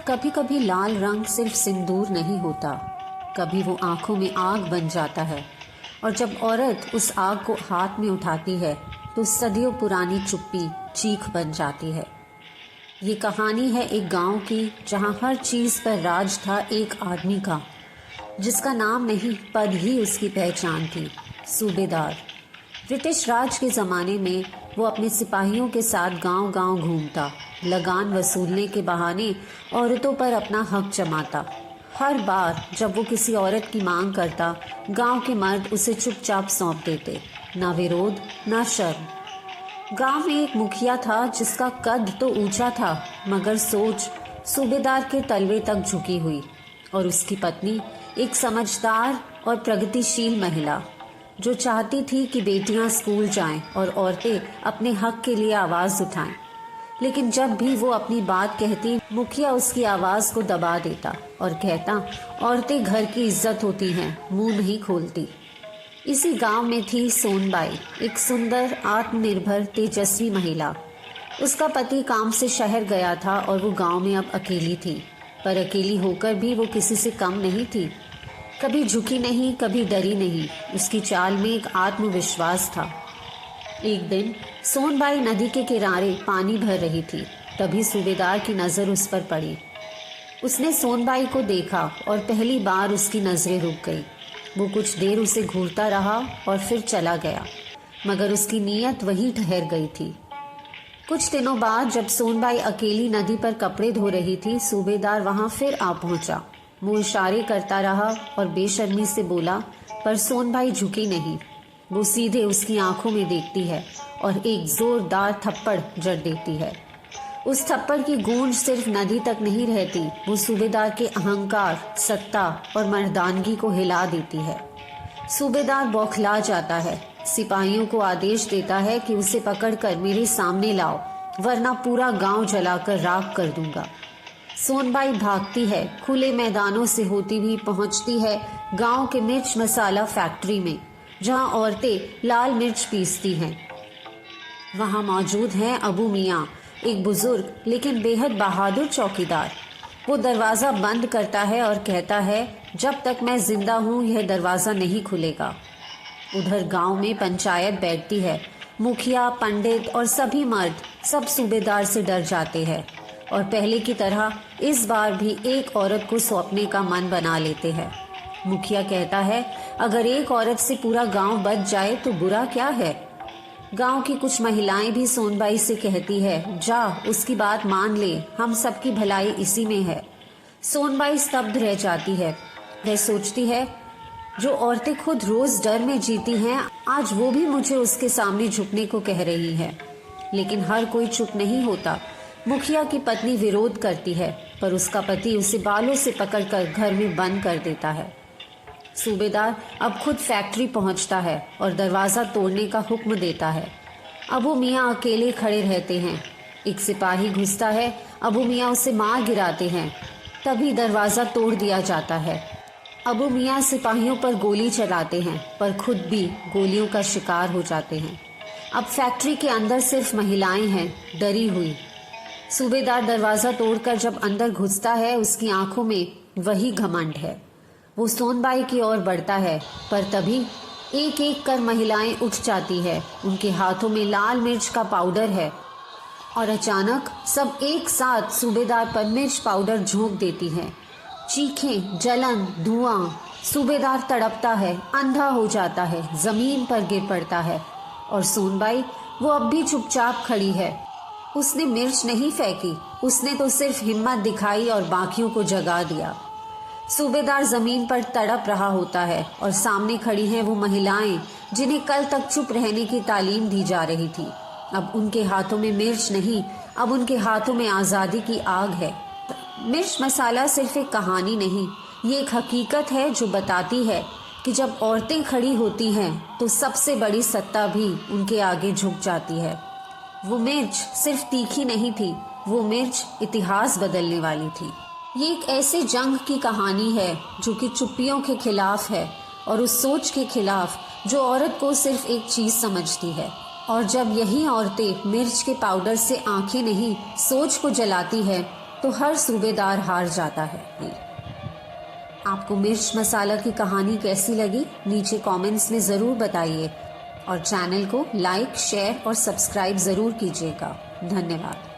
कभी कभी लाल रंग सिर्फ सिंदूर नहीं होता, कभी वो आंखों में आग बन जाता है। और जब औरत उस आग को हाथ में उठाती है तो सदियों पुरानी चुप्पी चीख बन जाती है। ये कहानी है एक गांव की, जहां हर चीज पर राज था एक आदमी का, जिसका नाम नहीं पद ही उसकी पहचान थी, सूबेदार। ब्रिटिश राज के ज़माने में वो अपने सिपाहियों के साथ गांव-गांव घूमता, लगान वसूलने के बहाने औरतों पर अपना हक जमाता। हर बार जब वो किसी औरत की मांग करता, गांव के मर्द उसे चुपचाप सौंप देते, ना विरोध ना शर्म। गांव में एक मुखिया था जिसका कद तो ऊंचा था, मगर सोच सूबेदार के तलवे तक झुकी हुई, और उसकी पत्नी एक समझदार और प्रगतिशील महिला, जो चाहती थी कि बेटियां स्कूल जाएं और औरतें अपने हक के लिए आवाज उठाएं। लेकिन जब भी वो अपनी बात कहती, मुखिया उसकी आवाज को दबा देता और कहता, औरतें घर की इज्जत होती हैं, मुंह नहीं खोलती। इसी गांव में थी सोनबाई, एक सुंदर, आत्मनिर्भर, तेजस्वी महिला। उसका पति काम से शहर गया था और वो गांव में अब अकेली थी, पर अकेली होकर भी वो किसी से कम नहीं थी। कभी झुकी नहीं, कभी डरी नहीं। उसकी चाल में एक आत्मविश्वास था। एक दिन सोनबाई नदी के किनारे पानी भर रही थी, तभी सूबेदार की नजर उस पर पड़ी। उसने सोनबाई को देखा और पहली बार उसकी नजरें रुक गई। वो कुछ देर उसे घूरता रहा और फिर चला गया, मगर उसकी नीयत वहीं ठहर गई थी। कुछ दिनों बाद जब सोनबाई अकेली नदी पर कपड़े धो रही थी, सूबेदार वहां फिर आ पहुंचा। वो इशारे करता रहा और बेशर्मी से बोला, पर सोनबाई झुकी नहीं। वो सीधे उसकी आंखों में देखती है और एक जोरदार थप्पड़ जड़ देती है। उस थप्पड़ की गूंज सिर्फ नदी तक नहीं रहती, वो सूबेदार के अहंकार, सत्ता और मर्दानगी को हिला देती है। सूबेदार बौखला जाता है, सिपाहियों को आदेश देता है कि उसे पकड़कर मेरे सामने लाओ, वरना पूरा गांव जलाकर राख कर दूंगा। सोनबाई भागती है, खुले मैदानों से होती हुई पहुंचती है गांव के मिर्च मसाला फैक्ट्री में, जहां औरतें लाल मिर्च पीसती हैं। वहां मौजूद हैं अबू मियाँ, एक बुजुर्ग लेकिन बेहद बहादुर चौकीदार। वो दरवाजा बंद करता है और कहता है, जब तक मैं जिंदा हूं यह दरवाजा नहीं खुलेगा। उधर गांव में पंचायत बैठती है। मुखिया, पंडित और सभी मर्द सब सूबेदार से डर जाते हैं और पहले की तरह इस बार भी एक औरत को सौंपने का मन बना लेते हैं। मुखिया कहता है, अगर एक औरत से पूरा गांव बच जाए तो बुरा क्या है। गांव की कुछ महिलाएं भी सोनबाई से कहती है, जा उसकी बात मान ले, हम सबकी भलाई इसी में है। सोनबाई स्तब्ध रह जाती है। वह सोचती है, जो औरतें खुद रोज डर में जीती हैं, आज वो भी मुझे उसके सामने झुकने को कह रही है। लेकिन हर कोई चुप नहीं होता। मुखिया की पत्नी विरोध करती है, पर उसका पति उसे बालों से पकड़कर घर में बंद कर देता है। सूबेदार अब खुद फैक्ट्री पहुंचता है और दरवाजा तोड़ने का हुक्म देता है। अबू मियाँ अकेले खड़े रहते हैं। एक सिपाही घुसता है, अबू मियाँ उसे मार गिराते हैं। तभी दरवाजा तोड़ दिया जाता है। अबू मियाँ सिपाहियों पर गोली चलाते हैं, पर खुद भी गोलियों का शिकार हो जाते हैं। अब फैक्ट्री के अंदर सिर्फ महिलाएं हैं, डरी हुई। सूबेदार दरवाजा तोड़कर जब अंदर घुसता है, उसकी आंखों में वही घमंड है। वो सोनबाई की ओर बढ़ता है, पर तभी एक एक कर महिलाएं उठ जाती है। उनके हाथों में लाल मिर्च का पाउडर है और अचानक सब एक साथ सूबेदार पर मिर्च पाउडर झोंक देती है। चीखें, जलन, धुआं। सूबेदार तड़पता है, अंधा हो जाता है, जमीन पर गिर पड़ता है। और सोनबाई, वो अब भी चुपचाप खड़ी है। उसने मिर्च नहीं फेंकी, उसने तो सिर्फ हिम्मत दिखाई और बाकियों को जगा दिया। सूबेदार जमीन पर तड़प रहा होता है और सामने खड़ी हैं वो महिलाएं, जिन्हें कल तक चुप रहने की तालीम दी जा रही थी। अब उनके हाथों में मिर्च नहीं, अब उनके हाथों में आजादी की आग है। मिर्च मसाला सिर्फ एक कहानी नहीं, ये एक हकीकत है जो बताती है कि जब औरतें खड़ी होती हैं तो सबसे बड़ी सत्ता भी उनके आगे झुक जाती है। वो मिर्च सिर्फ तीखी नहीं थी, वो मिर्च इतिहास बदलने वाली थी। ये एक ऐसे जंग की कहानी है जो कि चुप्पियों के खिलाफ है और उस सोच के खिलाफ जो औरत को सिर्फ एक चीज समझती है। और जब यही औरतें मिर्च के पाउडर से आंखें नहीं, सोच को जलाती है, तो हर सूबेदार हार जाता है। आपको मिर्च मसाला की कहानी कैसी लगी नीचे कमेंट्स में ज़रूर बताइए और चैनल को लाइक, शेयर और सब्सक्राइब ज़रूर कीजिएगा। धन्यवाद।